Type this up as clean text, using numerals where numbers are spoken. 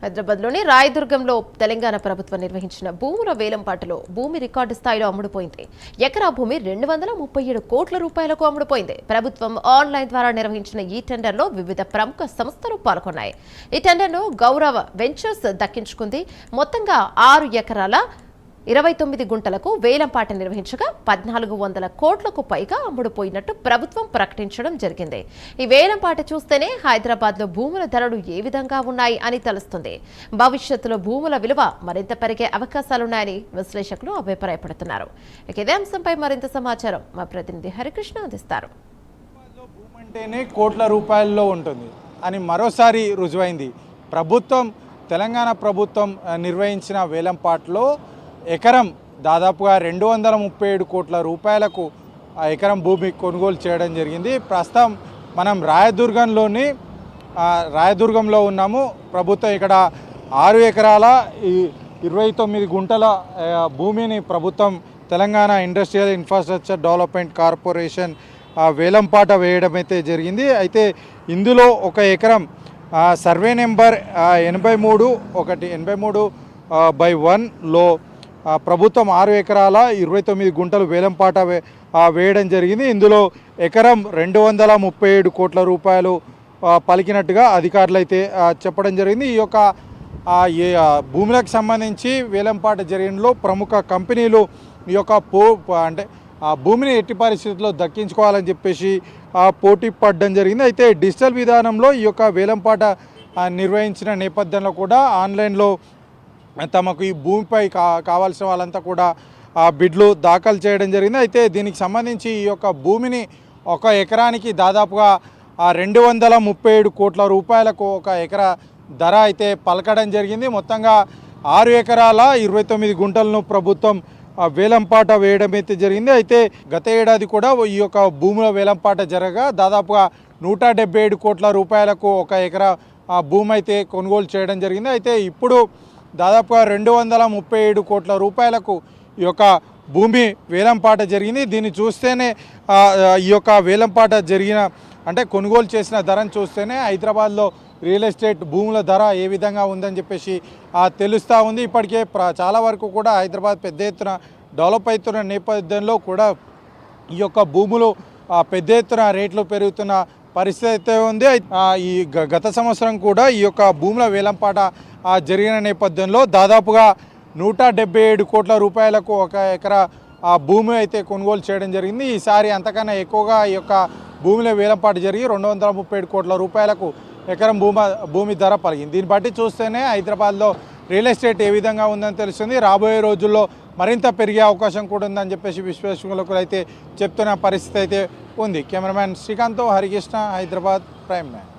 హైదరాబాద్లోని రాయదుర్గంలో తెలంగాణ ప్రభుత్వం నిర్వహించిన భూముల వేలంపాటలో భూమి రికార్డు స్థాయిలో అమ్ముడుపోయింది. ఎకరా భూమి 237 కోట్ల రూపాయలకు అమ్ముడుపోయింది. ప్రభుత్వం ఆన్లైన్ ద్వారా నిర్వహించిన ఈ టెండర్లో వివిధ ప్రముఖ సంస్థలు పాల్గొన్నాయి. ఈ టెండర్ను గౌరవ వెంచర్స్ దక్కించుకుంది. మొత్తంగా 6 ఎకరాల 29 గుంటలకు వేలంపాట నిర్వహించగా 1400 కోట్లకు పైగా అమ్ముడుపోయినట్టు ప్రభుత్వం ప్రకటించడం జరిగింది. ఈ వేలంపాట చూస్తేనే హైదరాబాద్లో భూముల ధరలు ఏ విధంగా ఉన్నాయి అని తెలుస్తుంది. భవిష్యత్తులో భూముల విలువ మరింత పెరిగే అవకాశాలున్నాయని విశ్లేషకులు అభిప్రాయపడుతున్నారు. ఇదే అంశంపై మరింత సమాచారం మా ప్రతినిధి హరికృష్ణ అందిస్తారు. భూమి అంటేనే కోట్ల రూపాయల్లో ఉంటుంది అని మరోసారి రుజువైంది. తెలంగాణ ప్రభుత్వం నిర్వహించిన వేలంపాటలో ఎకరం దాదాపుగా 237 కోట్ల రూపాయలకు ఎకరం భూమి కొనుగోలు చేయడం జరిగింది. ప్రస్తుతం మనం రాయదుర్గంలో ఉన్నాము. ప్రభుత్వం ఇక్కడ 6 ఎకరాల 29 గుంటల భూమిని ప్రభుత్వం Telangana industrial infrastructure development corporation వేలంపాట వేయడం అయితే జరిగింది. అయితే ఇందులో ఒక ఎకరం సర్వే నెంబర్ 83/1లో ప్రభుత్వం 6 ఎకరాల 29 గుంటలు వేలంపాట వేయడం జరిగింది. ఇందులో ఎకరం 237 కోట్ల రూపాయలు పలికినట్టుగా అధికారులు అయితే చెప్పడం జరిగింది. ఈ యొక్క భూములకు సంబంధించి వేలంపాట జరిగినలో ప్రముఖ కంపెనీలు ఈ యొక్క భూమిని ఎట్టి పరిస్థితుల్లో దక్కించుకోవాలని చెప్పేసి పోటీ పడడం జరిగింది. అయితే డిజిటల్ విధానంలో ఈ యొక్క వేలంపాట నిర్వహించిన నేపథ్యంలో కూడా ఆన్లైన్లో తమకు ఈ భూమిపై కావాల్సిన వాళ్ళంతా కూడా బిడ్లు దాఖలు చేయడం జరిగింది. అయితే దీనికి సంబంధించి ఈ యొక్క భూమిని ఒక ఎకరానికి దాదాపుగా 237 కోట్ల రూపాయలకు ఒక ఎకరా ధర అయితే పలకడం జరిగింది. మొత్తంగా 6 ఎకరాల 29 గుంటలను ప్రభుత్వం వేలంపాట వేయడం అయితే జరిగింది. అయితే గత ఏడాది కూడా ఈ యొక్క భూముల వేలంపాట జరగగా దాదాపుగా 177 కోట్ల రూపాయలకు ఒక ఎకరా భూమి అయితే కొనుగోలు చేయడం జరిగింది. అయితే ఇప్పుడు దాదాపుగా 237 కోట్ల రూపాయలకు ఈ యొక్క భూమి వేలంపాట జరిగింది. దీన్ని చూస్తేనే ఈ యొక్క వేలంపాట కొనుగోలు చేసిన ధరను చూస్తేనే హైదరాబాద్లో రియల్ ఎస్టేట్ భూముల ధర ఏ విధంగా ఉందని చెప్పేసి తెలుస్తూ ఉంది. ఇప్పటికే చాలా వరకు కూడా హైదరాబాద్ పెద్ద ఎత్తున డెవలప్ అవుతున్న నేపథ్యంలో కూడా ఈ యొక్క భూములు పెద్ద ఎత్తున రేట్లు పెరుగుతున్న పరిస్థితి అయితే ఉంది. ఈ గత సంవత్సరం కూడా ఈ యొక్క భూముల వేలంపాట జరిగిన నేపథ్యంలో దాదాపుగా 177 కోట్ల రూపాయలకు ఒక ఎకరా భూమి అయితే కొనుగోలు చేయడం జరిగింది. ఈసారి అంతకన్నా ఎక్కువగా ఈ యొక్క భూముల వేలంపాట జరిగి 237 కోట్ల రూపాయలకు ఎకరం భూమి ధర పలిగింది. దీన్ని బట్టి చూస్తేనే హైదరాబాద్లో రియల్ ఎస్టేట్ ఏ విధంగా ఉందని తెలుస్తుంది. రాబోయే రోజుల్లో మరింత పెరిగే అవకాశం కూడా ఉందని చెప్పేసి విశ్లేషకులకు అయితే చెప్తున్న పరిస్థితి అయితే ఉంది. కెమెరామ్యాన్ శ్రీకాంత్తో హరికృష్ణ, హైదరాబాద్ ప్రైమ్ నైన్.